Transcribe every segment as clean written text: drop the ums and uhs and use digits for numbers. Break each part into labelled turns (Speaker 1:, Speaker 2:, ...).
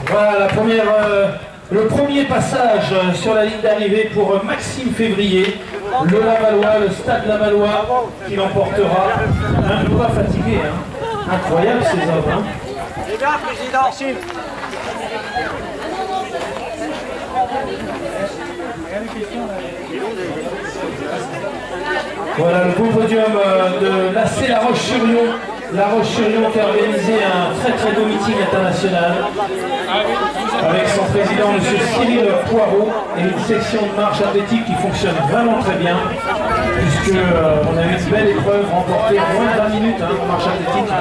Speaker 1: Voilà le premier passage sur la ligne d'arrivée pour Maxime Février, le Lavallois, le Stade Lavallois qui l'emportera. Un peu pas fatigué, hein. Incroyable ces hommes. Hein.
Speaker 2: Les gars, président.
Speaker 1: Voilà le beau podium de l'AC La Roche-sur-Yon. La Roche-sur-Yon qui a organisé un très beau meeting international avec son président M. Cyril Poirot et une section de marche athlétique qui fonctionne vraiment très bien puisque on a eu une belle épreuve remportée en moins de 20 minutes en marche athlétique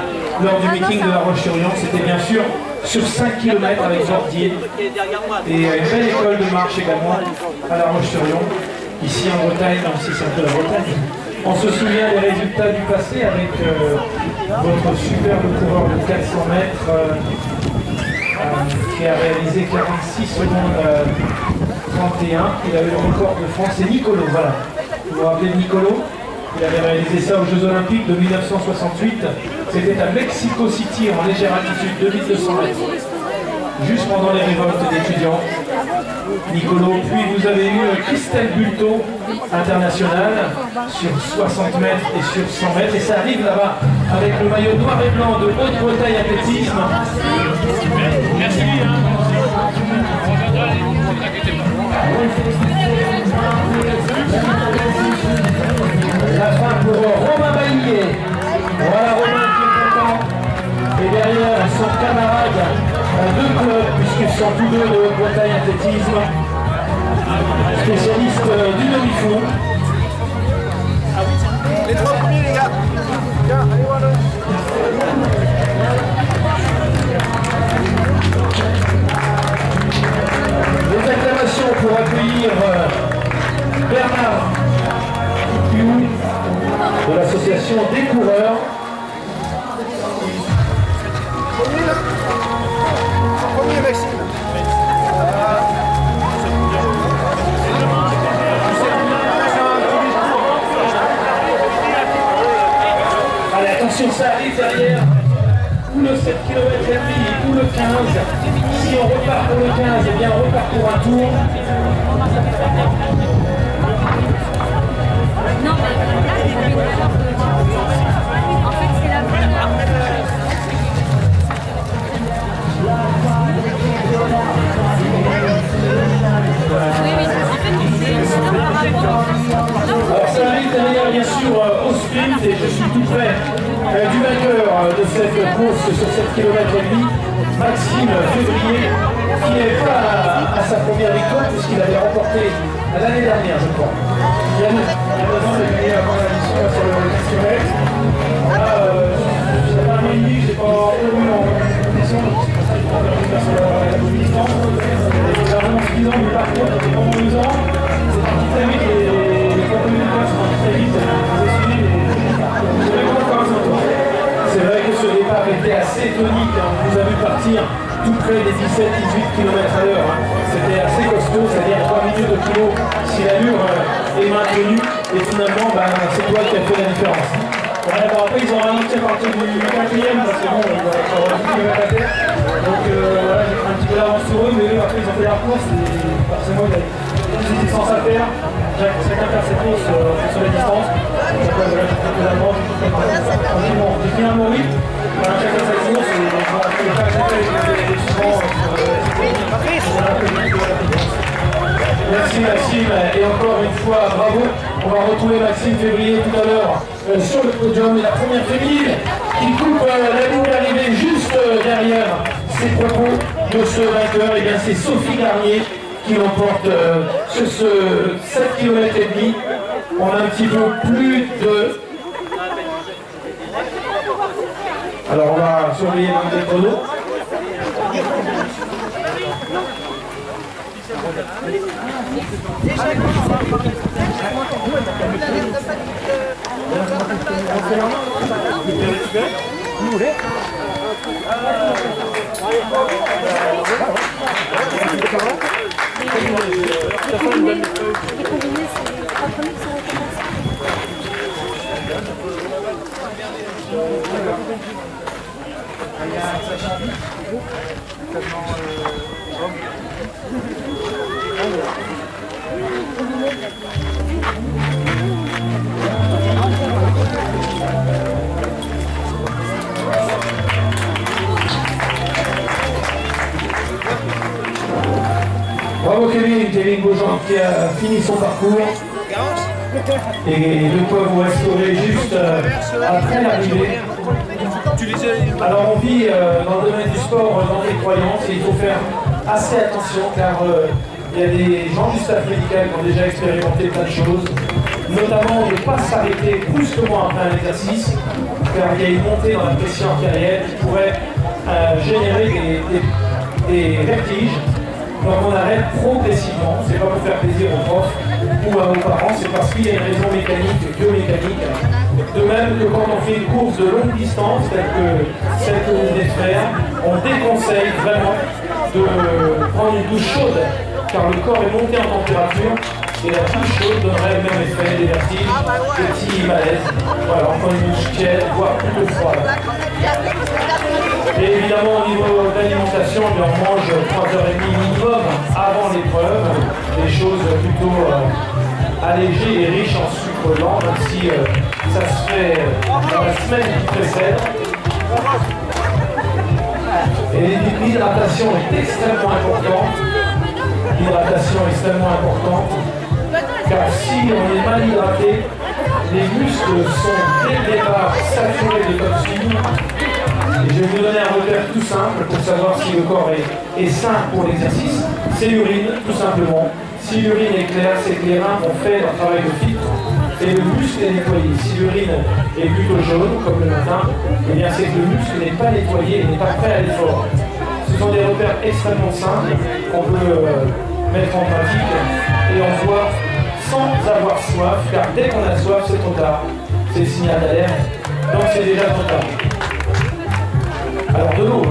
Speaker 1: lors du meeting de La Roche-sur-Yon. C'était bien sûr sur 5 km avec Jordier et une belle école de marche également à La Roche-sur-Yon. Ici en Bretagne, même si c'est un peu la Bretagne. On se souvient des résultats du passé avec votre superbe coureur de 400 mètres qui a réalisé 46 secondes 31. Il avait le record de France, c'est Nicolo, voilà. Vous vous rappelez de Nicolo? Il avait réalisé ça aux Jeux Olympiques de 1968. C'était à Mexico City en légère altitude, 2200 mètres. Juste pendant les révoltes d'étudiants. Nicolo, puis vous avez eu Christelle Bulto, internationale, sur 60 mètres et sur 100 mètres. Et ça arrive là-bas avec le maillot noir et blanc de Haute-Bretagne Athlétisme. Merci. La fin pour Romain Baillier. Voilà Romain qui est content. Et derrière son camarade, deux clubs, puisqu'ils sont tous deux de Haute-Bretagne Athlétisme, spécialistes du demi-fond.
Speaker 2: Les trois premiers, les gars. Tiens, allez voir le.
Speaker 1: Les acclamations pour accueillir Bernard Piou de l'association des coureurs.
Speaker 2: Premier, là. Premier, Maxime.
Speaker 1: Allez, attention, ça arrive derrière. Ou le 7 km et demi, ou le 15. Si on repart pour le 15, eh bien on repart pour un tour.
Speaker 3: Non, mais là, il y a une valeur de... En fait, c'est la valeur. Oui, en fait, c'est par rapport...
Speaker 1: Alors ça arrive derrière bien sûr au sprint et je suis tout près du vainqueur de cette course sur 7 km et demi, Maxime Février, qui n'est pas à sa première victoire puisqu'il avait remporté l'année dernière je crois. Il y a 2 ans de gagner avant la mission sur le 15 km. Là, je n'ai pas un midi, je n'ai pas eu en compétition, donc c'est pour ça que je prends sur la bonne distance. Et nous avons 10 ans de parcours, ça fait pendant 2 ans. C'est parti très vite et les communicants sont partis très vite. C'est vrai que ce départ était assez tonique, hein. On vous a vu partir tout près des 17-18 km à l'heure. Hein. C'était assez costaud, c'est-à-dire 3 minutes de kilo si l'allure est maintenue. Et finalement, c'est toi qui as fait la différence. Ouais, après, ils ont ralenti à partir du 4e parce que bon, il va avoir 10 km à terre. Donc voilà, j'ai pris un petit peu d'avance sur eux, mais eux, après, ils ont fait la course et forcément, il y a une distance à faire. Chacun faire ses courses sur la distance. Donc voilà, j'ai pris un peu d'avance, j'ai finalement oui. Voilà, chacun sa course et voilà, je vais pas accepter les suivants. Merci Maxime, et encore une fois, bravo. On va retrouver Maxime Février tout à l'heure sur le podium. Et la première féminine qui coupe la ligne d'arrivée juste derrière ses propos de ce vainqueur, et bien c'est Sophie Garnier qui l'emporte sur ce 7 km et demi. On a un petit peu plus de... Alors on va surveiller le chrono.
Speaker 3: Les combinés, c'est les 3 premiers qui sont recommencés.
Speaker 1: Bravo Kevin Beaujean qui a fini son parcours. Et de quoi vous restaurez juste après l'arrivée. Alors on vit dans le domaine du sport, dans les croyances, et il faut faire assez attention car il y a des gens du staff médical qui ont déjà expérimenté plein de choses, notamment ne pas s'arrêter brusquement après un exercice, car il y a une montée dans la pression artérielle qui pourrait générer des vertiges. Donc on arrête progressivement, c'est pas pour faire plaisir aux profs ou à vos parents, c'est parce qu'il y a une raison mécanique, biomécanique. De même que quand on fait une course de longue distance, telle que celle que vous venez de faire, on déconseille vraiment de prendre une douche chaude, car le corps est monté en température et la douche chaude donnerait le même effet, des vertiges, des petits malaises. Voilà, on prend une douche tiède, voire plutôt froide. Et évidemment, au niveau d'alimentation, on mange 3h30 minimum avant l'épreuve, des choses plutôt allégées et riches en sucre lent, même si ça se fait dans la semaine qui précède. Et l'hydratation est extrêmement importante. L'hydratation est extrêmement importante, car si on est mal hydraté, les muscles sont dès le départ saturés de toxines. Et je vais vous donner un repère tout simple pour savoir si le corps est sain pour l'exercice. C'est l'urine, tout simplement. Si l'urine est claire, c'est que les reins ont fait leur travail de filtre et le muscle est nettoyé. Si l'urine est plutôt jaune, comme le matin, eh bien c'est que le muscle n'est pas nettoyé et n'est pas prêt à l'effort. Ce sont des repères extrêmement simples qu'on peut mettre en pratique et en voit sans avoir soif, car dès qu'on a soif, c'est trop tard. C'est le signal d'alerte, donc c'est déjà trop tard. Alors de l'eau,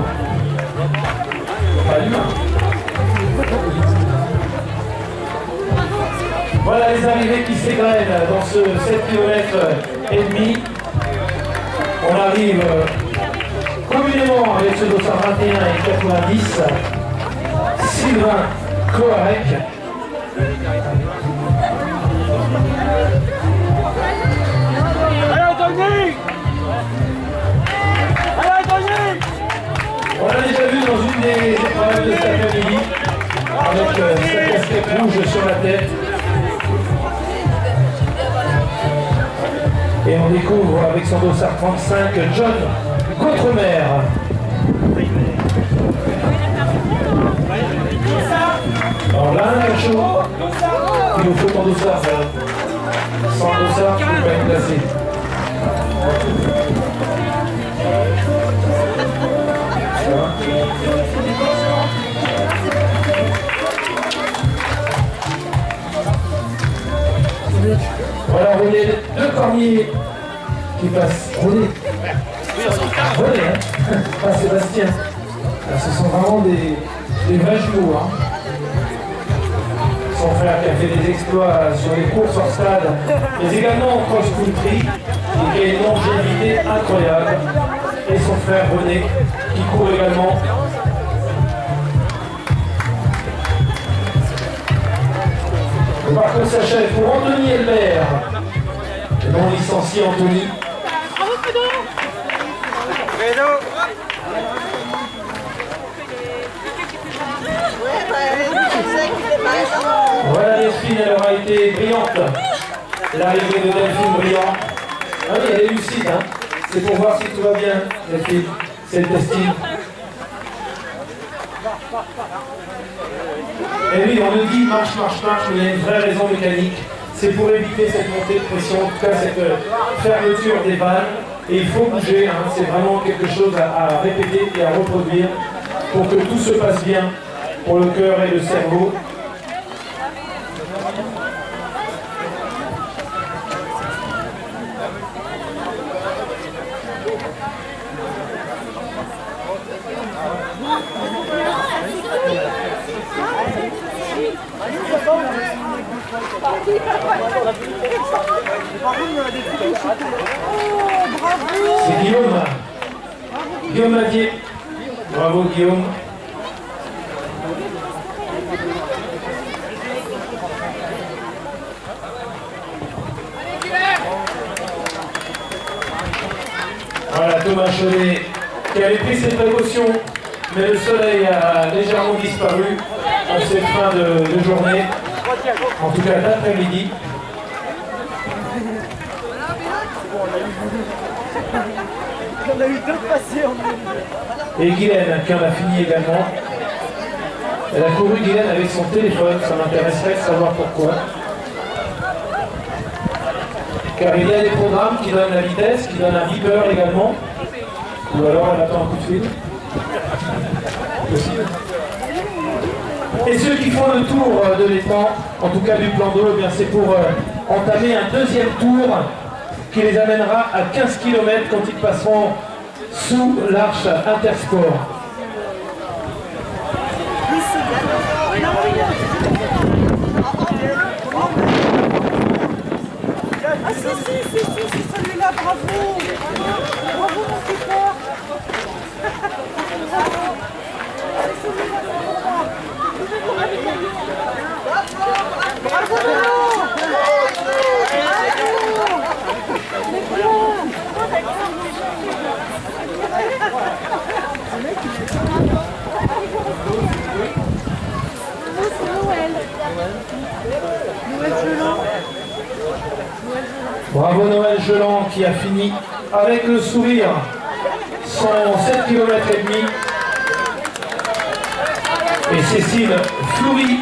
Speaker 1: pas l'humain. Voilà les arrivées qui s'égrènent dans ce 7 km et demi. On arrive communément avec ce dossard 21 et 90. Sylvain Koharek. On l'a déjà vu dans une des épreuves de cet après-midi, avec sa casquette rouge sur la tête. Et on découvre avec son dossard 35 John Gautremer. Alors là, un chaud. Il nous faut ton dossard. Sans dossard, tu ne peux pas être placé. Voilà, René, deux corniers qui passent. René, hein, pas Sébastien. Là, ce sont vraiment des vrais jumeaux. Hein. Son frère qui a fait des exploits sur les courses hors stade, mais également en cross-country, et qui a une longévité incroyable. Et son frère René, qui court également. Le parcours s'achève pour Anthony Elbert, non licencié Anthony. Voilà Delphine, elle aura été brillante. L'arrivée de Delphine brillant. Ah oui, elle est lucide, hein. C'est pour voir si tout va bien, Delphine. C'est le testing. Et oui, on le dit, marche, mais il y a une vraie raison mécanique. C'est pour éviter cette montée de pression, en tout cas cette fermeture des vannes. Et il faut bouger, hein. C'est vraiment quelque chose à répéter et à reproduire pour que tout se passe bien pour le cœur et le cerveau. C'est Guillaume. Guillaume Ladier. Bravo Guillaume. Voilà Thomas Cholet qui avait pris ses précautions, mais le soleil a légèrement disparu en cette fin de journée, en tout cas d'après-midi.
Speaker 2: On a eu deux passés en
Speaker 1: Et Guylaine qui en a fini également. Elle a couru Guylaine avec son téléphone, ça m'intéresserait de savoir pourquoi. Car il y a des programmes qui donnent la vitesse, qui donnent un beeper également. Ou alors elle attend un coup de fil. Possible. Et ceux qui font le tour de l'étang, en tout cas du plan d'eau, eh bien c'est pour entamer un deuxième tour qui les amènera à 15 km quand ils passeront sous l'arche Intersport.
Speaker 4: Ah si, c'est celui-là, bravo. Bravo mon petit frère. Bravo. C'est celui-là, bravo. Bravo,
Speaker 1: Bravo Noël Geland qui a fini avec le sourire son 7 km et demi. Et Cécile Fleury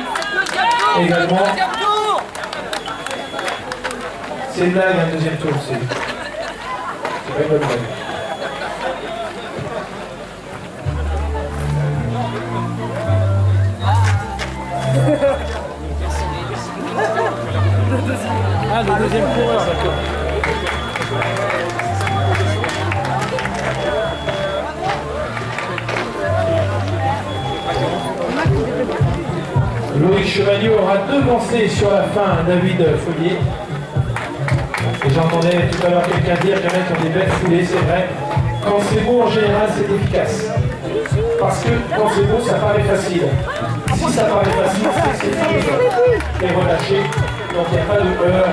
Speaker 1: également. C'est une blague, un deuxième tour, c'est pas une bonne blague.
Speaker 2: Ah, le deuxième coureur, d'accord.
Speaker 1: Loïc Chevalier aura devancé sur la fin David Follier. Et j'entendais tout à l'heure quelqu'un dire qu'il y en a qui ont des belles foulées, c'est vrai. Quand c'est beau, en général, c'est efficace. Parce que quand c'est beau, ça paraît facile. Si ça paraît facile, c'est que c'est dur et relâché. Donc il n'y a pas de peur.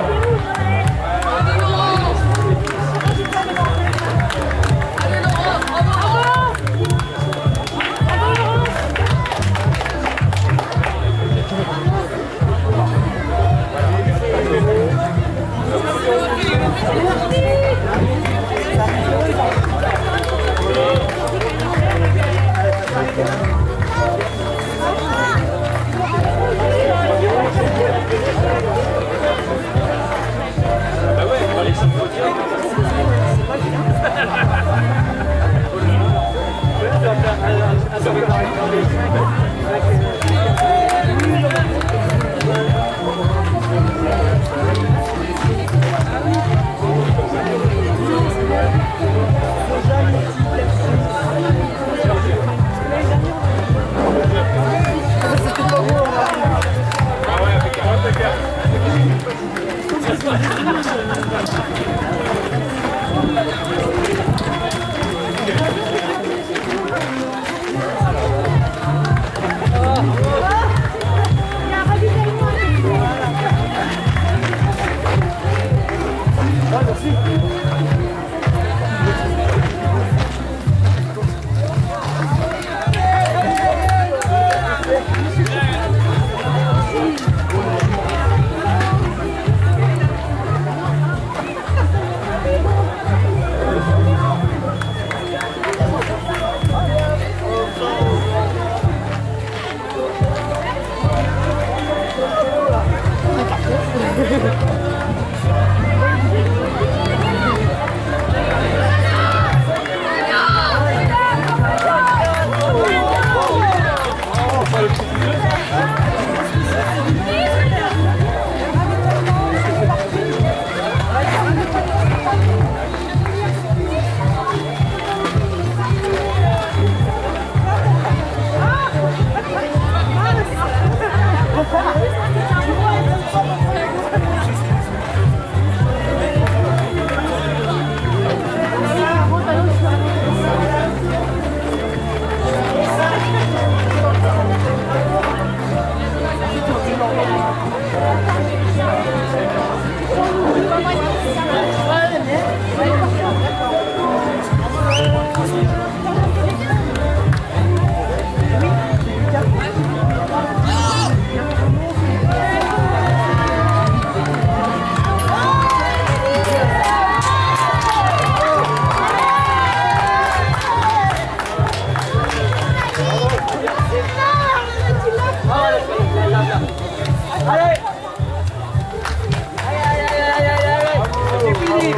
Speaker 2: C'est fini.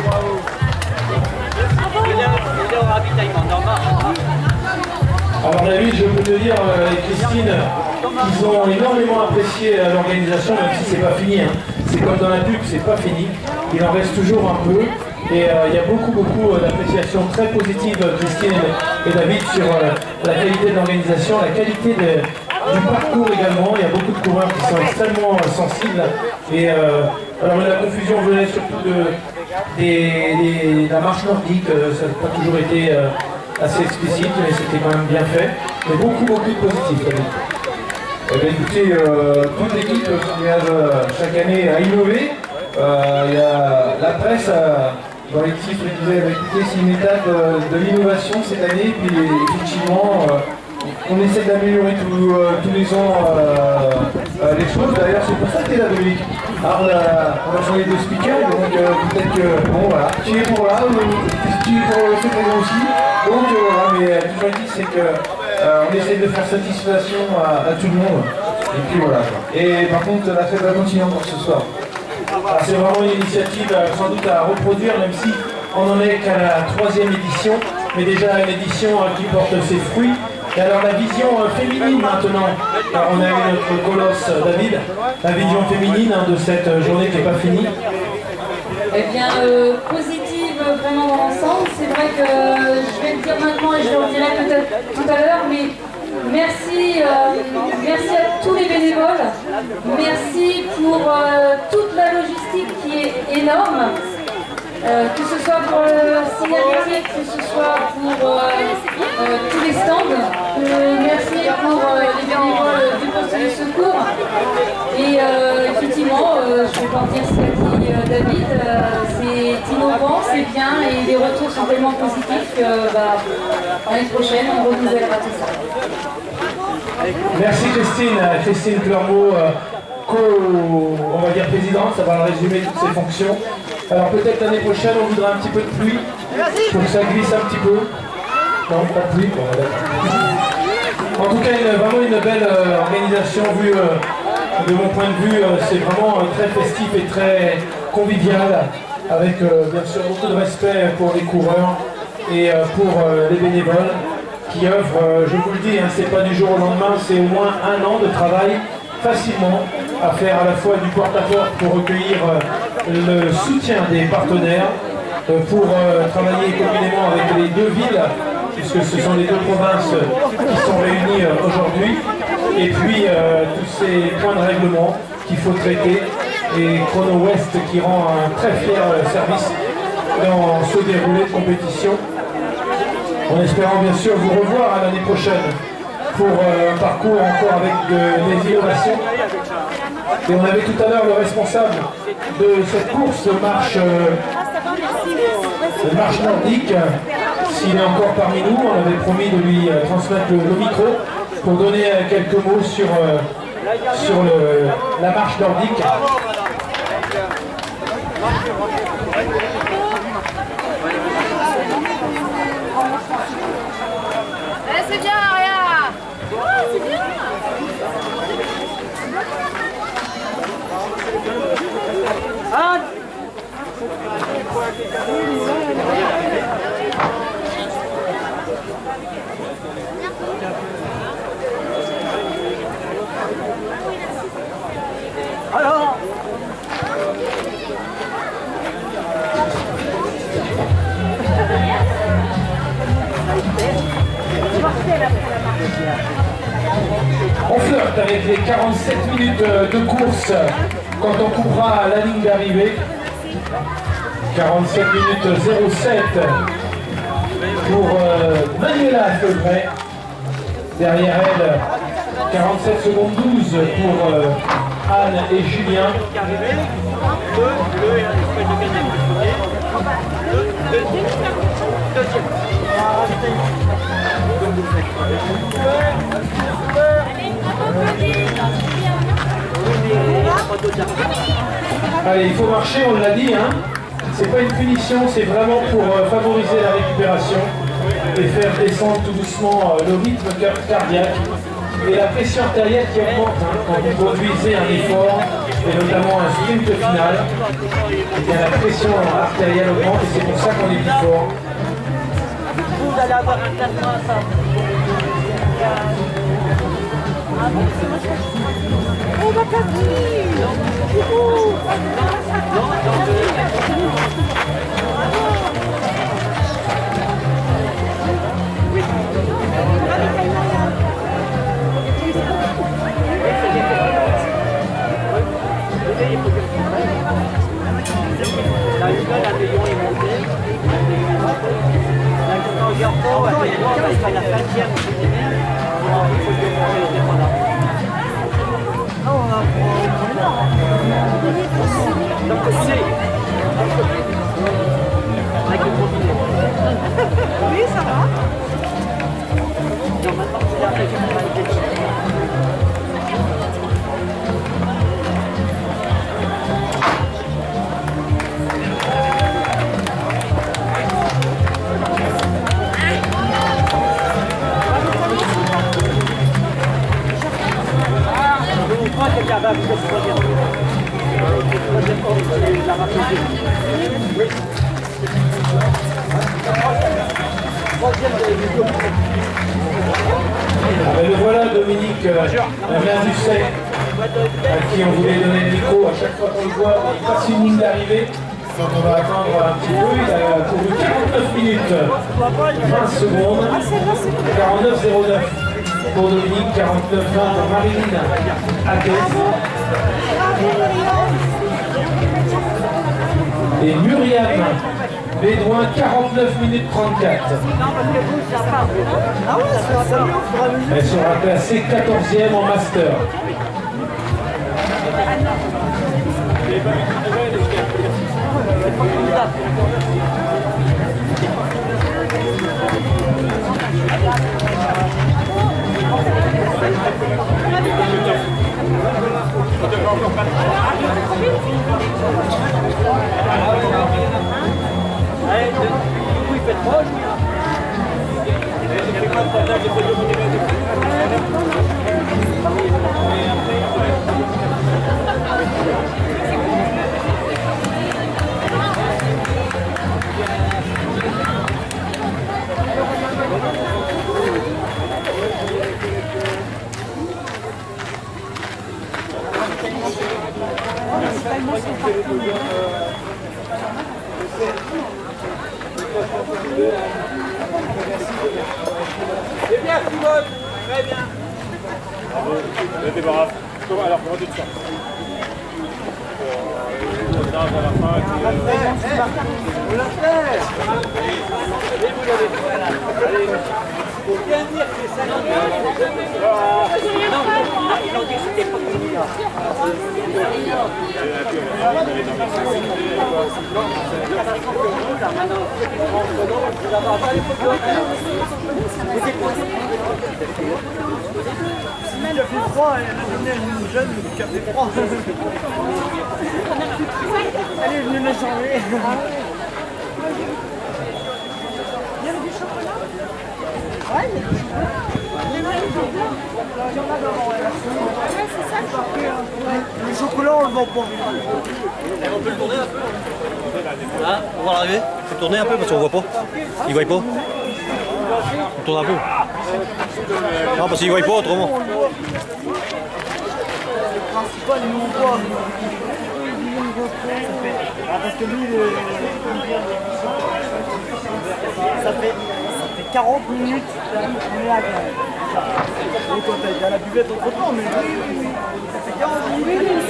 Speaker 2: Il est au ravitaillement, normal.
Speaker 1: Alors David, je peux te dire, Christine, ils ont énormément apprécié l'organisation, même si c'est pas fini. Hein. C'est comme dans la pub, c'est pas fini. Il en reste toujours un peu. Et il y a beaucoup d'appréciations très positives, Christine et David, sur la qualité de l'organisation, la qualité du parcours également. Il y a beaucoup de coureurs qui sont extrêmement sensibles. Et alors la confusion venait surtout de la marche nordique. Ça n'a pas toujours été assez explicite, mais c'était quand même bien fait. Mais beaucoup de positifs, David.
Speaker 5: Eh bien, écoutez, toute l'équipe s'engage chaque année à innover. Il y a la presse dans les titres disait écoutez, c'est une étape de l'innovation cette année, puis effectivement on essaie d'améliorer tous les ans les choses. D'ailleurs c'est pour ça que tu es là, Dominique. Alors on a changé de speaker, donc peut-être que bon voilà, tu es pour là, tu es pour cette raison aussi. Donc voilà, mais tout ce que je dis c'est que on essaie de faire satisfaction à tout le monde. Et puis voilà. Et par contre la fête va continuer encore ce soir. C'est vraiment une initiative sans doute à reproduire, même si on n'en est qu'à la 3e édition, mais déjà une édition qui porte ses fruits. Et alors la vision féminine maintenant, car on a eu notre colosse David, la vision féminine de cette journée qui n'est pas finie.
Speaker 3: Eh bien, positive vraiment dans l'ensemble. C'est vrai que je vais le dire maintenant et je le redirai peut-être tout à l'heure, mais merci, merci à tous les bénévoles. Merci pour toute la logistique qui est énorme. Que ce soit pour le signalétique, que ce soit pour tous les stands. Merci pour les bénévoles du poste de secours. Et effectivement, je vais pas dire ce qu'a dit David, c'est innovant, c'est bien et les retours sont tellement positifs que l'année prochaine on renouvellera tout ça.
Speaker 1: Merci Christine Clermont, on va dire présidente, ça va résumer toutes ses fonctions. Alors peut-être l'année prochaine on voudra un petit peu de pluie, pour que ça glisse un petit peu. Non, pas de pluie, bon, en tout cas vraiment une belle organisation vue de mon point de vue, c'est vraiment très festif et très convivial, avec bien sûr beaucoup de respect pour les coureurs et pour les bénévoles qui œuvrent, je vous le dis, hein, c'est pas du jour au lendemain, c'est au moins 1 an de travail facilement à faire à la fois du porte-à-porte pour recueillir le soutien des partenaires, pour travailler communément avec les 2 villes, puisque ce sont les 2 provinces qui sont réunies aujourd'hui, et puis tous ces points de règlement qu'il faut traiter, et Chrono West qui rend un très fier service dans ce déroulé de compétition, en espérant bien sûr vous revoir à l'année prochaine pour un parcours encore avec des innovations. Et on avait tout à l'heure le responsable de cette course de marche nordique. S'il est encore parmi nous, on avait promis de lui transmettre le micro pour donner quelques mots sur la marche nordique.
Speaker 3: C'est bien, Aria. C'est bien.
Speaker 2: Alors
Speaker 1: On flirte avec les 47 minutes de course quand on coupera la ligne d'arrivée. 47 minutes 07 pour Manuela Feubret. Derrière elle, 47 secondes 12 pour Anne et Julien. Allez, il faut marcher, on l'a dit, hein. C'est pas une punition, c'est vraiment pour favoriser la récupération et faire descendre tout doucement le rythme cardiaque. et la pression artérielle qui augmente quand vous produisez un effort, et notamment un sprint final, et bien la pression artérielle augmente et c'est pour ça qu'on est plus fort.
Speaker 2: Vous allez avoir un classement à ça.
Speaker 4: Oh ma Catherine!
Speaker 2: La nouvelle à Lyon est montée. La Grand Garbo, elle sera la 5e. Il faut que je pas là. Non, on a donc c'est. Avec le combiné.
Speaker 4: Oui, ça va.
Speaker 2: Donc maintenant, c'est la 5e.
Speaker 1: Le voilà Dominique Verdusset, à qui on voulait donner le micro à chaque fois qu'on le voit, il passe une ligne d'arrivée. Donc on va attendre un petit peu, il a couru 49 minutes, 20 secondes, 49,09 pour Dominique, 49,20 pour Marilyn Haguez. Et Myriam Bédouin, 49 minutes 34.
Speaker 2: Ah ouais, ça mieux au fur et à mesure.
Speaker 1: Elle sera classée 14e en master.
Speaker 2: Oui, faites proche.
Speaker 6: C'est bien, Simone. Très bien. Bravo. Le débarras. Alors, comment tu te sens?
Speaker 2: Vous la faites. Et vous l'avez fait. Allez. Faut bien dire que c'est ça. Non, il a dit que c'était pas fini là.
Speaker 4: Il a fait froid et elle a donné à une jeune qui a fait froid. Elle est venue me changer. Il y avait du chocolat? Ouais, il y a du chocolat. Il y en a devant, ouais, c'est ça.
Speaker 2: Le chocolat, on le vend pas.
Speaker 7: On peut le tourner un peu. Hein, on va l'arriver. Il faut tourner un peu parce qu'on voit pas. Il voit pas. On tourne un peu. Non, parce qu'il voit pas autrement.
Speaker 2: Le principal, nous on voit. Parce que lui, ça fait 40 minutes qu'on est là. Donc toi, t'as été à la buvette entre temps, mais oui. Ça fait 40 minutes.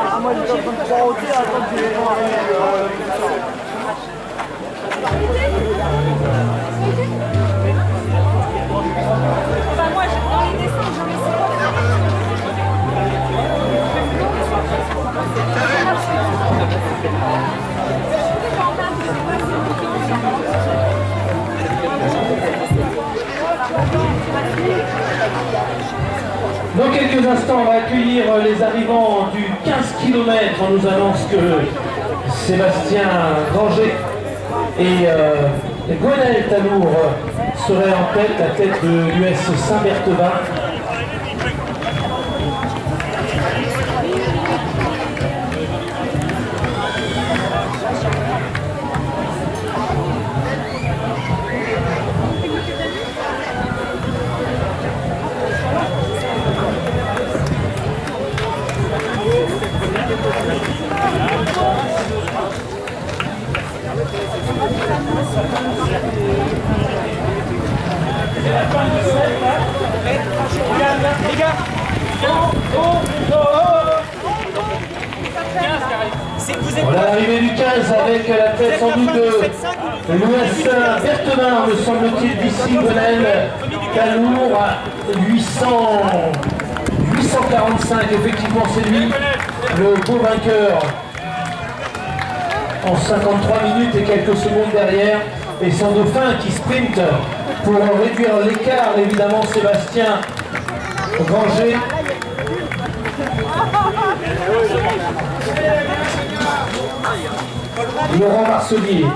Speaker 2: Ah, moi j'étais en train de croire au thé, attends que les gens arrivent.
Speaker 4: Moi, dans les dessins, je ne sais
Speaker 1: Dans quelques instants, on va accueillir les arrivants du 15 km. On nous annonce que Sébastien Granger est Gwenaëlle Talour serait en tête, la tête de l'US Saint-Berthevin. Voilà l'arrivée du 15 avec la tête sans doute de l'US Berthevin, me semble-t-il, d'ici Gwenaëlle Talour à 845, effectivement c'est lui, le beau vainqueur en 53 minutes et quelques secondes derrière, et son dauphin qui sprint pour réduire l'écart, évidemment Sébastien Granger. Laurent Marcelier.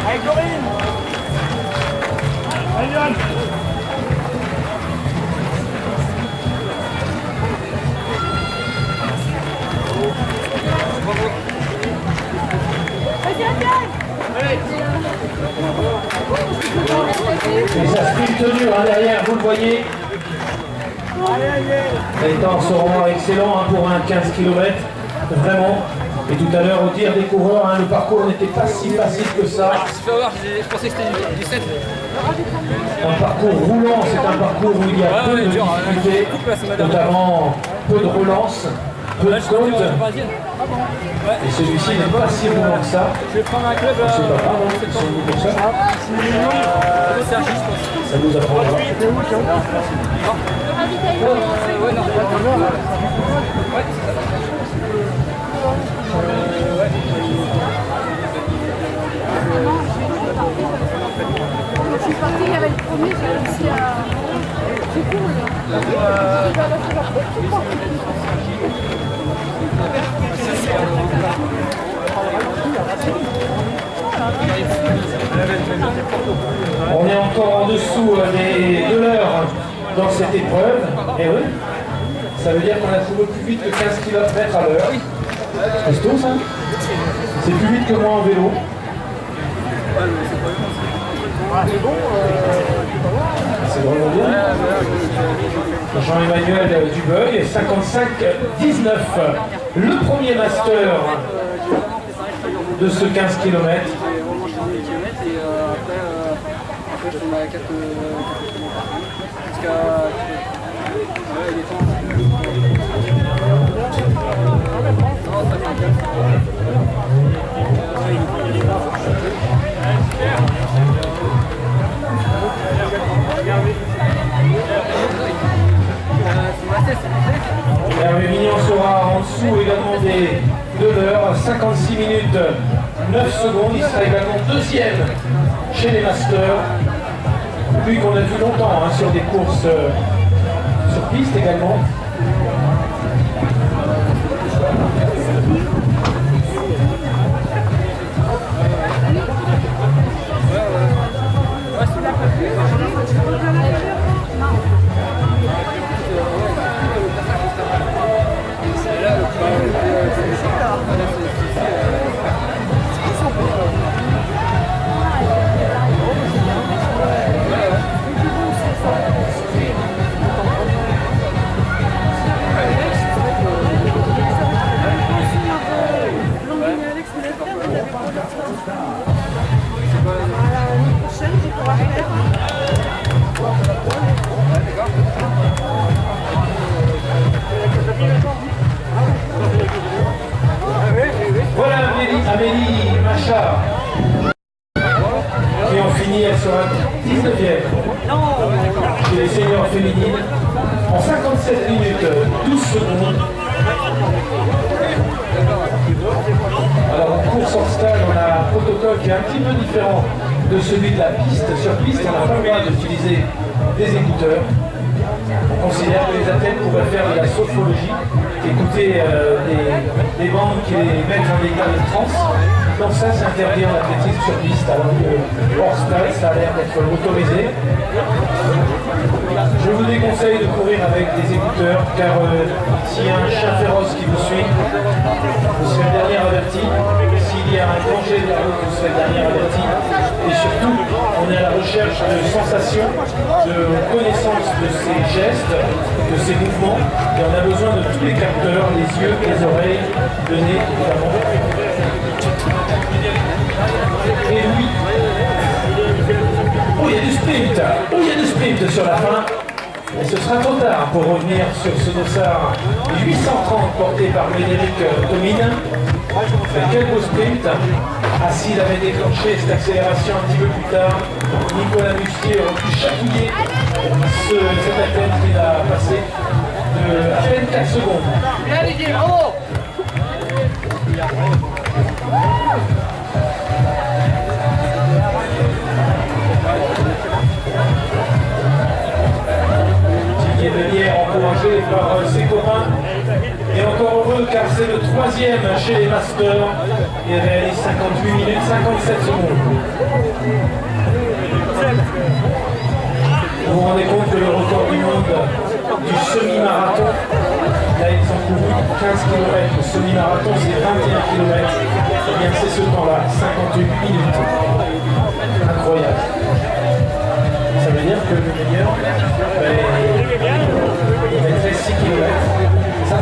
Speaker 2: Allez, Corinne. Allez, Yann.
Speaker 1: Et ça sprint dur derrière, vous le voyez. Les temps seront excellents pour un 15 km, vraiment. Et tout à l'heure, au dire des coureurs, le parcours n'était pas si facile que ça.
Speaker 6: Je pensais que c'était 17.
Speaker 1: Un parcours roulant, c'est un parcours où il y a peu de difficultés, notamment peu de relance, peu de côtes. Et celui-ci n'est pas si roulant que ça.
Speaker 6: Je vais prendre un club.
Speaker 1: C'est pas grave, c'est nous pour ça. Ça nous apprendra.
Speaker 4: Je suis partie, il y avait le premier, j'ai réussi à... C'est cool,
Speaker 1: On est encore en dessous de l'heure dans cette épreuve. Et oui, ça veut dire qu'on a couru plus vite que 15 km à l'heure. C'est costaud ça. C'est plus vite que moi en vélo. C'est vraiment bien. Jean-Emmanuel Dubeuil, 55-19. Le premier master de ce 15 km.
Speaker 6: Après, je tourne à 4 jusqu'à... il est temps. Non, ça fait 4.
Speaker 1: Hervé Mignon sera en dessous également de l'heure, 56 minutes 9 secondes. Il sera également deuxième chez les masters. Lui qu'on a vu longtemps sur des courses sur piste également. Voilà Amélie Machard qui ont fini, elle sera 19e chez les seniors féminines en 57 minutes 12 secondes. Alors en course en stade, on a un protocole qui est un petit peu différent de celui de la piste. Sur piste, on n'a pas le droit d'utiliser des écouteurs. On considère que les athlètes pourraient faire de la sophrologie écouter des bandes qui les mettent en état de transe. Donc ça, c'est interdit en athlétisme sur piste, alors que hors stade, ça a l'air d'être autorisé. Je vous déconseille de courir avec des écouteurs, car s'il y a un chien féroce qui vous suit, vous serez le dernier averti. S'il y a un danger de la route, vous serez le dernier averti. Et surtout, on est à la recherche de sensations, de connaissance de ces gestes, de ces mouvements, et on a besoin de tous les capteurs, les yeux, les oreilles, le nez, évidemment. Et oui. Oh, il y a du sprint. Oh, il y a du sprint sur la fin. Et ce sera trop tard pour revenir sur ce dossard 830 porté par Médéric Comines. Quel beau sprint. Assis avait déclenché cette accélération un petit peu plus tard. Nicolas Mustier aurait pu chatouiller cet athlète qu'il a passé de à peine 4 secondes.
Speaker 2: Bien Didier, bravo.
Speaker 1: Didier Delière encouragé par ses copains. Et encore heureux car c'est le 3e chez les Masters. Il réalise 58 minutes 57 secondes. Vous vous rendez compte que le record du monde du semi-marathon, là ils ont couru 15 km. Le semi-marathon c'est 21 km. Et bien c'est ce temps-là, 58 minutes. Incroyable. Ça veut dire que le meilleur, il va être 6 km. C'est ça?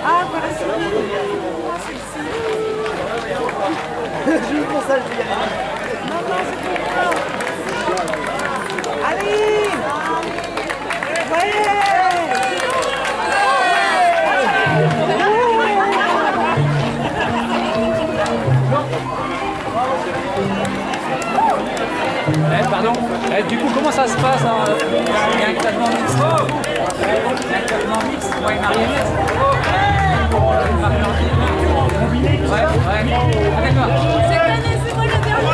Speaker 4: Ah, voilà, c'est
Speaker 2: Juste pour ça, je vais y aller.
Speaker 4: Non, non, c'est pas grave. Allez! Ouais!
Speaker 8: Pardon. Du coup, comment ça se passe? Il y a un classement mixte. Il y a un classement mixte. Ouais, une marionnette. Ouais. Ah, d'accord.
Speaker 4: Cette année, c'est moi le dernier!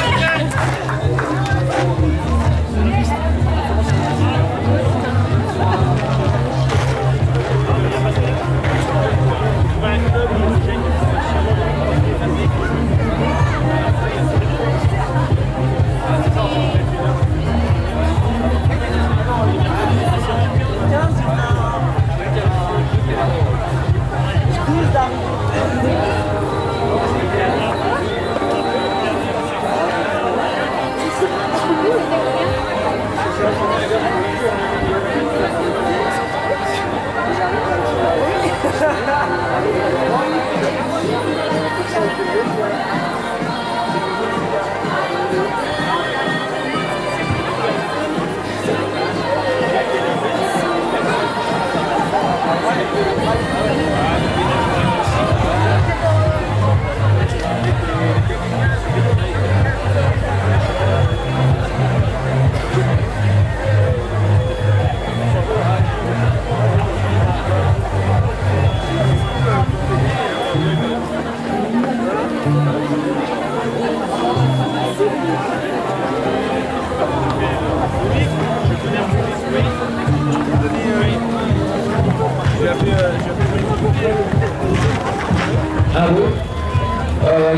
Speaker 5: Ah bon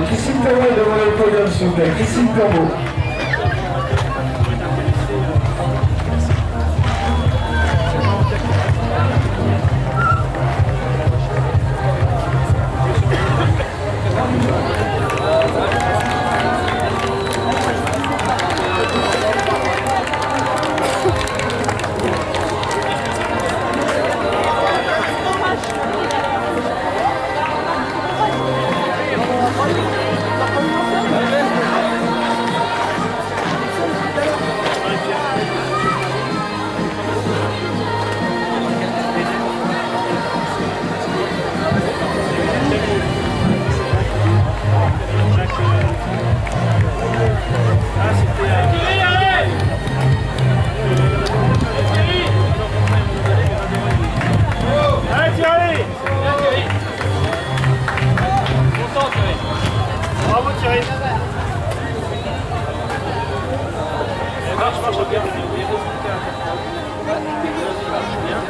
Speaker 5: Christine Turbo est devant le podium, s'il vous plaît. Christine Turbo.
Speaker 6: Bravo Thierry. Marche bien.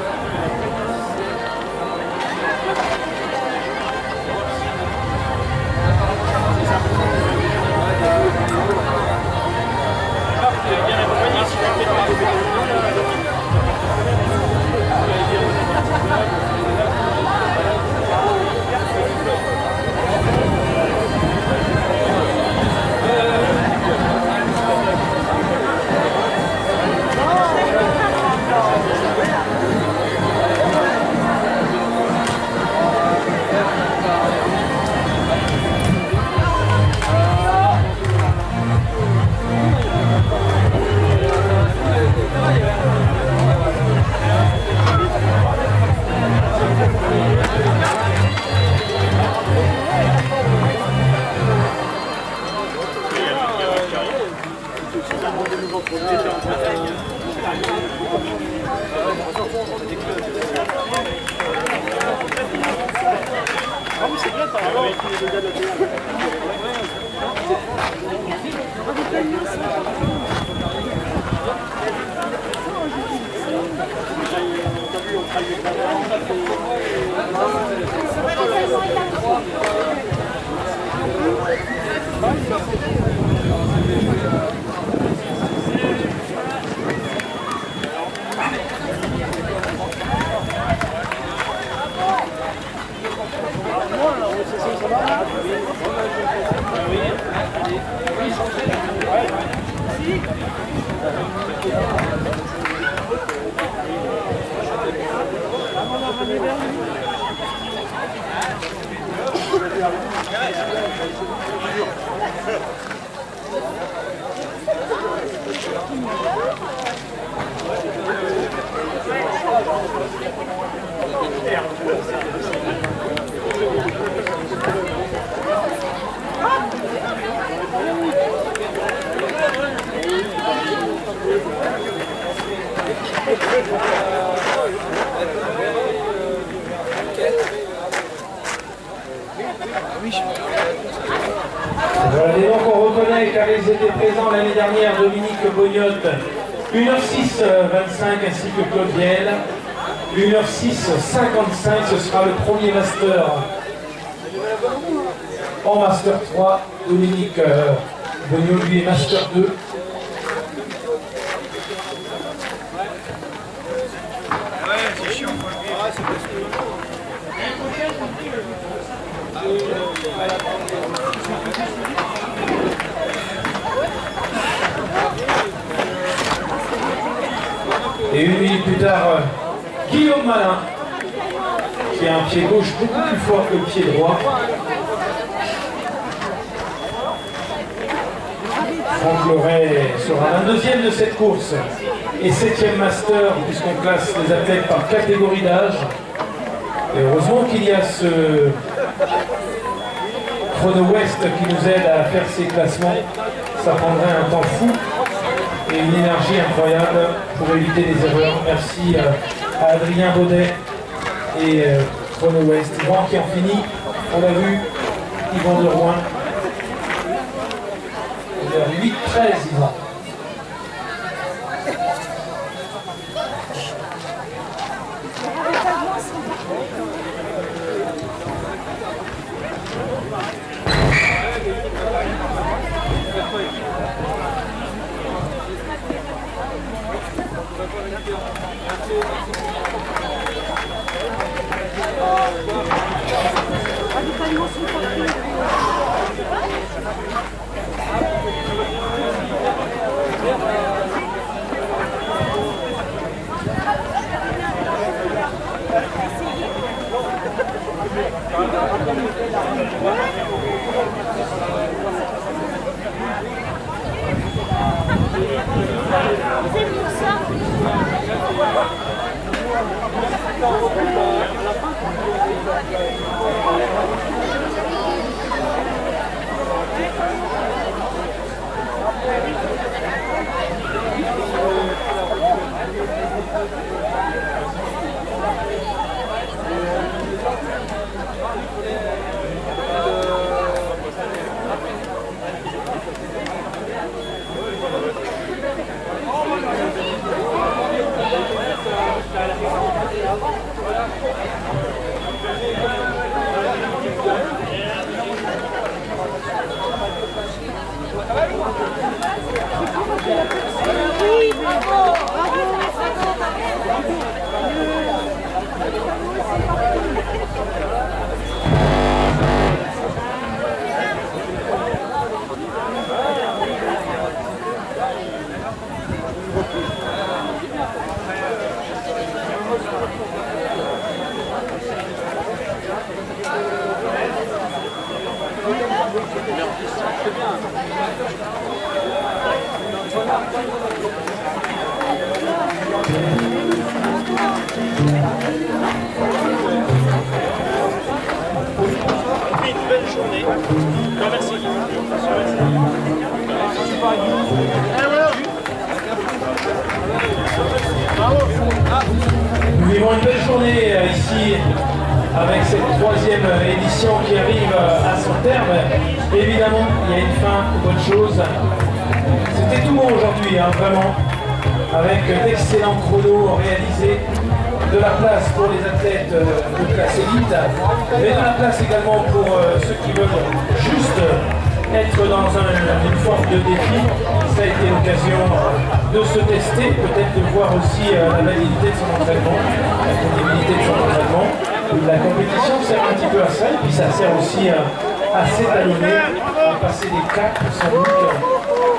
Speaker 1: Voilà les noms qu'on reconnaît car ils étaient présents l'année dernière, Dominique Bognotte, 1h06-25 ainsi que Claude Viel, 1h06-55, ce sera le premier master en master 3, Dominique Bognotte lui est master 2. Et une minute plus tard, Guillaume Malin, un pied gauche beaucoup plus fort que le pied droit. Franck Loret sera 22e de cette course et 7e master puisqu'on classe les athlètes par catégorie d'âge. Et heureusement qu'il y a ce Chrono West qui nous aide à faire ces classements. Ça prendrait un temps fou et une énergie incroyable pour éviter les erreurs. Merci à Adrien Baudet et Chrono West. Yvan qui en finit, on l'a vu, Yvan de Rouen. 8-13 Yvan. Nous vivons une belle journée ici avec cette troisième édition qui arrive à son terme. Évidemment, il y a une fin aux bonnes choses. C'était tout bon aujourd'hui, hein, vraiment, avec d'excellents chronos réalisés, de la place pour les athlètes de classe élite, mais de la place également pour ceux qui veulent juste être dans une forme de défi. Ça a été l'occasion de se tester, peut-être de voir aussi la validité de son entraînement, la crédibilité de son entraînement. La compétition sert un petit peu à ça, et puis ça sert aussi à s'étalonner, à passer des caps sans doute.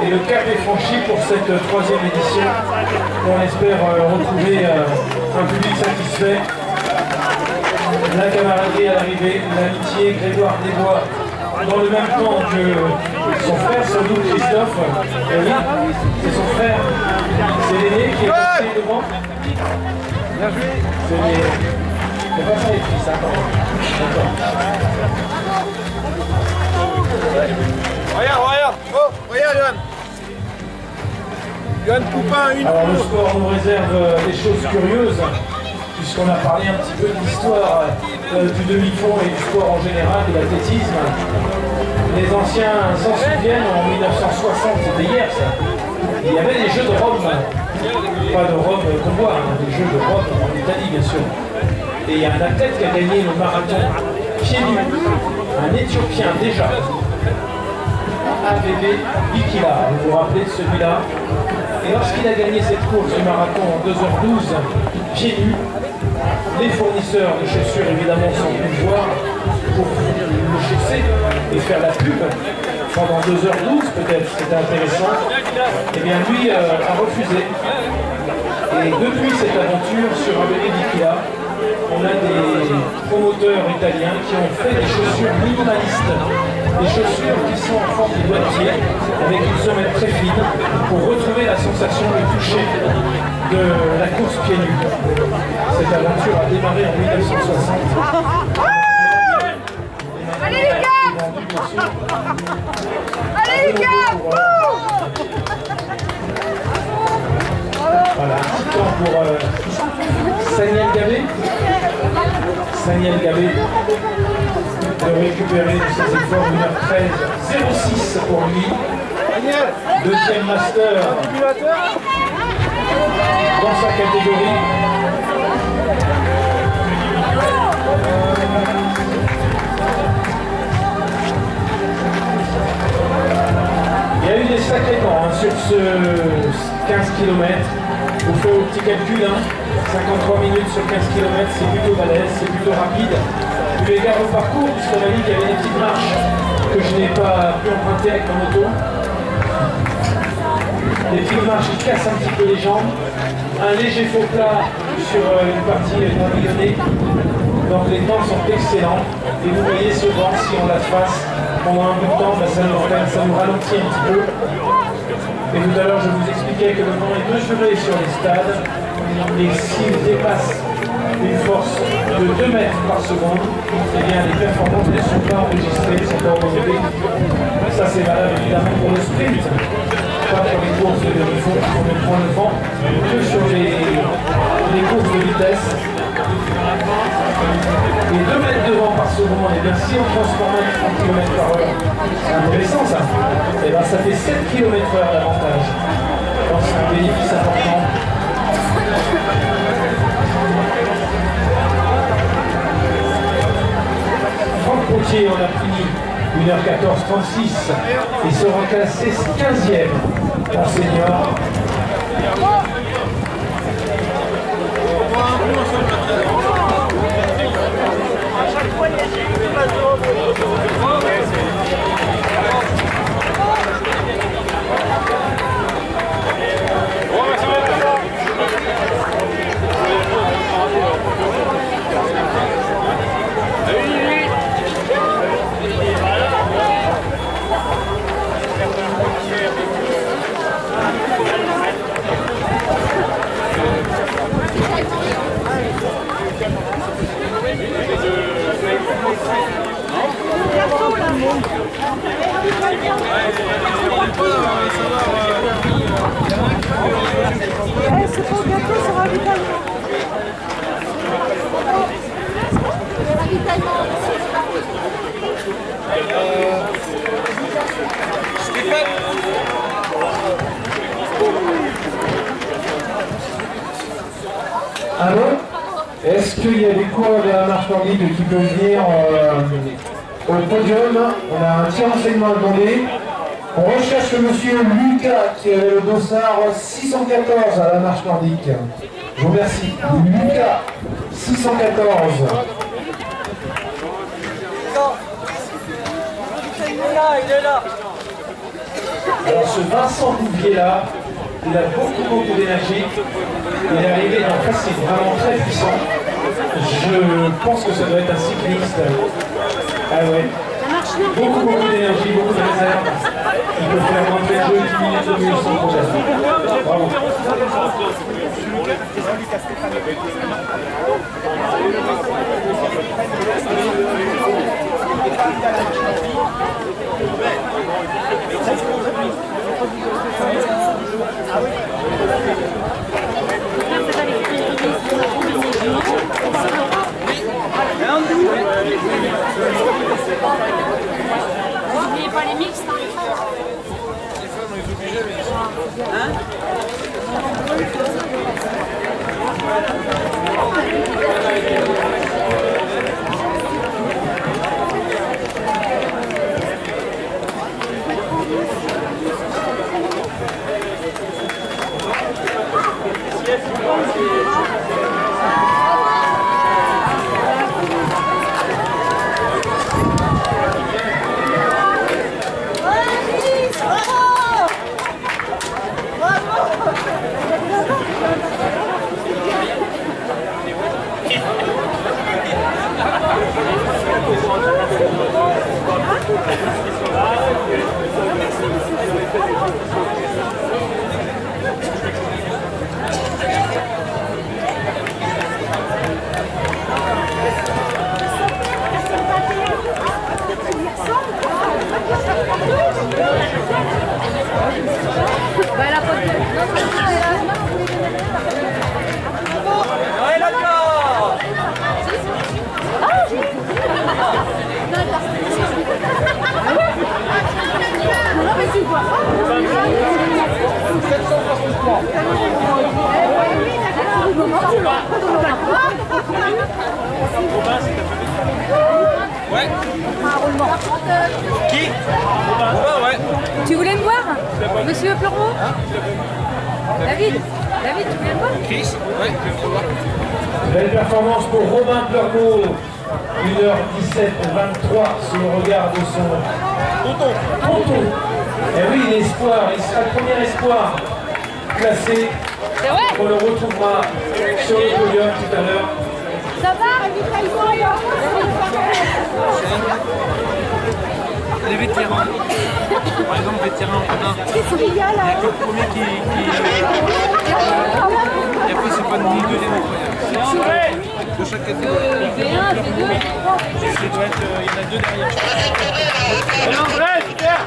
Speaker 1: Et le cap est franchi pour cette troisième édition. On espère retrouver un public satisfait. La camaraderie à l'arrivée, l'amitié, Grégoire Desbois dans le même temps que son frère, sans doute Christophe. Et oui, c'est son frère. C'est l'aîné qui est resté devant. Bien joué. C'est pas ça les fils, hein, d'accord.
Speaker 6: Regarde. Oh, regarde, Johan. Johan Poupin, une.
Speaker 1: Alors le sport nous réserve des choses curieuses, puisqu'on a parlé un petit peu de l'histoire du demi-fond et du sport en général, de l'athlétisme. Les anciens s'en souviennent, en 1960, c'était hier ça. Il y avait des jeux de Rome, pas de Rome qu'on voit, hein, des jeux de Rome en Italie bien sûr. Et il y a un athlète qui a gagné le marathon pieds nus, un Éthiopien déjà, ABB Bikila, vous vous rappelez de celui-là. Et lorsqu'il a gagné cette course du marathon en 2h12, pieds nus, les fournisseurs de chaussures évidemment sont venus voir pour le chausser et faire la pub pendant 2h12 peut-être, c'était intéressant. Et bien lui a refusé. Et depuis cette aventure sur ABB Bikila, on a des promoteurs italiens qui ont fait des chaussures minimalistes, des chaussures qui sont en forme de boîtier, avec une semelle très fine, pour retrouver la sensation de toucher de la course pieds nus. Cette aventure a démarré en 1960.
Speaker 4: Allez les gars! Allez les gars!
Speaker 1: Voilà, un petit temps pour Saniel Gabé. Saniel Gabé de récupérer ses efforts 1h13, 06 pour lui. Deuxième master dans sa catégorie. Il y a eu des sacrés temps sur ce 15 km. Vous faites au petit calcul, 53 minutes sur 15 km, c'est plutôt balèze, c'est plutôt rapide. Eu égard au parcours, puisqu'on a dit qu'il y avait des petites marches que je n'ai pas pu emprunter avec ma moto. Des petites marches qui cassent un petit peu les jambes. Un léger faux plat sur une partie pavillonnée. Donc les temps sont excellents. Et vous voyez ce vent, si on la face pendant un bout de temps, ça nous ralentit un petit peu. Et tout à l'heure, je vous expliquais que le vent est mesuré sur les stades. Et s'il dépasse une force de 2 mètres par seconde, eh bien les performances ne sont pas enregistrées, ne sont pas homologuées. Ça c'est valable évidemment pour le sprint, pas pour les courses de demi-fond, on ne prend le vent que sur les courses de vitesse. Et 2 mètres de vent par seconde, et bien si on transforme en 30 km/h, c'est intéressant ça, et bien ça fait 7 km/h d'avantage. Donc c'est un bénéfice important. Franck Potier, on a fini 1h14-36 et sera classé 15e en senior.
Speaker 4: C'est pour gâter sur ravitaillement.
Speaker 1: Allô? Est-ce qu'il y a des coureurs de la marche nordique qui peuvent venir au podium? On a un petit renseignement à demander. On recherche le monsieur Lucas qui avait le dossard 614 à la marche nordique. Je vous remercie. Lucas 614.
Speaker 2: Il est là.
Speaker 1: Alors ce Vincent Bouvier là, il a beaucoup d'énergie. Il est arrivé dans le c'est vraiment très puissant. Je pense que ça doit être un cycliste. Ah ouais. Beaucoup d'énergie, beaucoup de réserve. Il peut faire rentrer 2 minutes de mieux sans problème. Bravo.
Speaker 4: N'oubliez pas les mixtes. Un roulement.
Speaker 6: Qui Robin, ouais.
Speaker 4: Tu voulais me voir, monsieur Pleurmont? David, tu voulais me voir?
Speaker 6: Chris Ouais,
Speaker 5: Belle performance pour Robin Pleurmont. 1h17-23 sous le regard de son tonton. Et oui, l'espoir, il sera le premier espoir classé.
Speaker 4: C'est vrai?
Speaker 5: On le retrouvera sur le podium tout à l'heure.
Speaker 4: Ça va?
Speaker 8: Les vétérans. Par exemple, vétérans, il n'y a que le premier qui... Et après, c'est pas ni le deuxième incroyable. De chaque catégorie.
Speaker 3: V1, V2.
Speaker 8: Il doit être, il y en a deux derrière.
Speaker 6: Allez, André, super.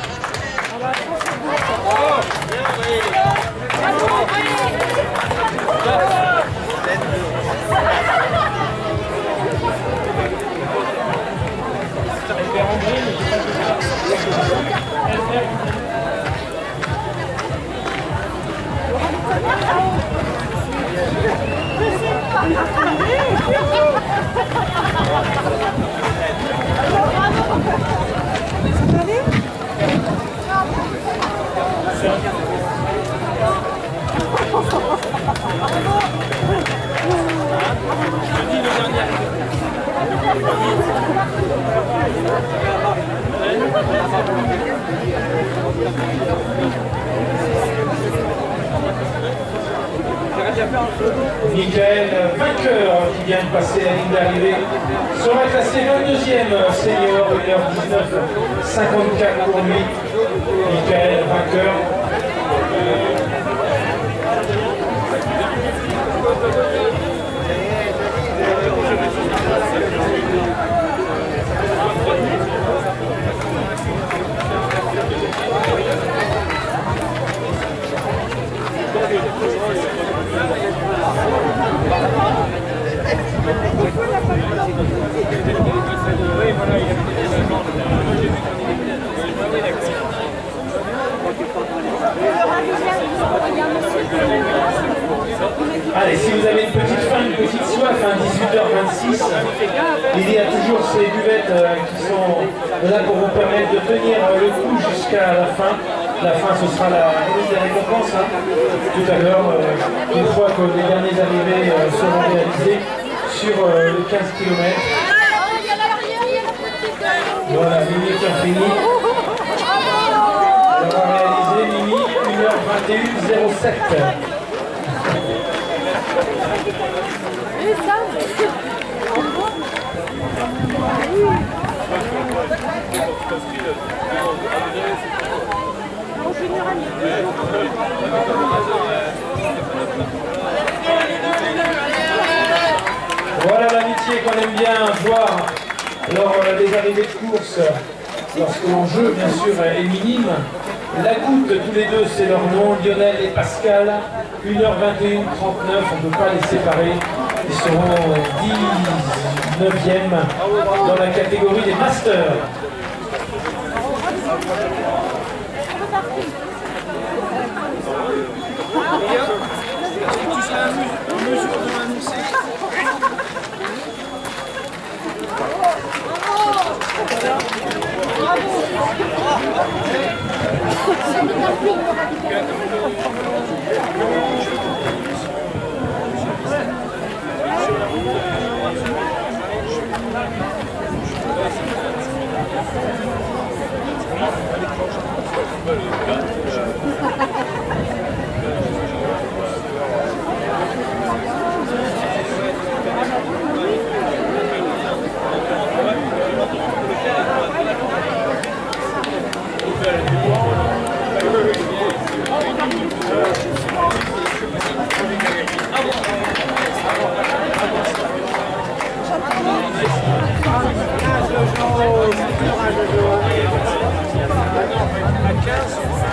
Speaker 1: Michael, vainqueur, qui vient de passer la ligne d'arrivée, sera classé 22e senior, 1h19-54 pour lui. Michael, vainqueur. Allez, si vous avez une petite faim, une petite soif, 18h26, il y a toujours ces buvettes qui sont là pour vous permettre de tenir le coup jusqu'à la fin. La fin, ce sera la remise des récompenses tout à l'heure, une fois que les derniers arrivés seront réalisés sur le 15 km. Voilà, Mimi qui a fini. On va réaliser Mimi 1h21-07. Voilà l'amitié qu'on aime bien voir lors des arrivées de course, lorsque l'enjeu bien sûr est minime. La goutte, tous les deux, c'est leur nom, Lionel et Pascal, 1h21-39, on ne peut pas les séparer. Ils seront 19e dans la catégorie des masters.
Speaker 6: Tu seras en mesure de m'annoncer. À 15.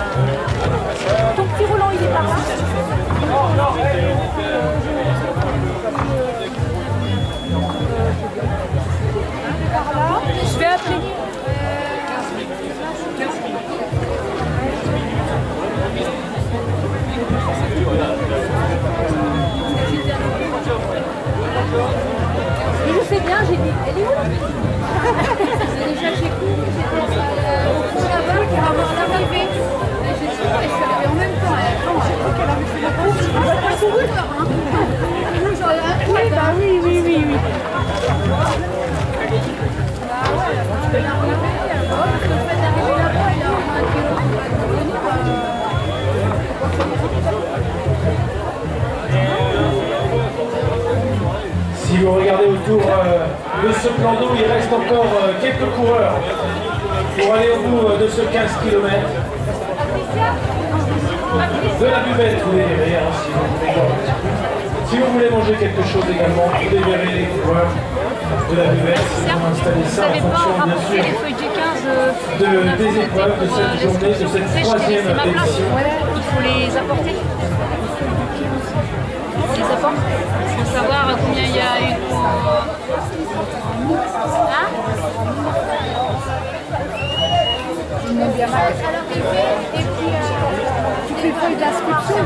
Speaker 1: Si vous regardez autour de ce plan d'eau, il reste encore quelques coureurs pour aller au bout de ce 15 km. De la buvette, vous les verrez, hein, si vous voulez manger quelque chose également, vous les verrez les coureurs de la buvette. Ils vont installer ça en fonction, bien sûr, des épreuves de cette journée, de cette troisième édition.
Speaker 4: Il faut les apporter. Les apports pour savoir combien il y a eu. Hein? Alors, et puis, toutes les feuilles d'inscription.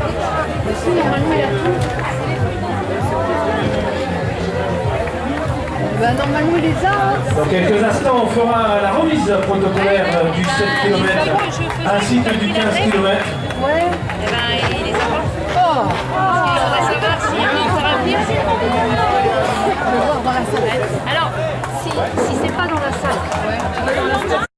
Speaker 4: Aussi, normalement, il y a tout. Ben, normalement, il les a. Hein.
Speaker 1: Dans quelques instants, on fera la remise protocolaire du 7 km ainsi que du 15 km.
Speaker 4: Ouais. Eh ben, il les apporte. Oh! On va savoir si on va remplir. On va voir dans la salle. Alors, si c'est pas dans la salle, tu vas dans la salle.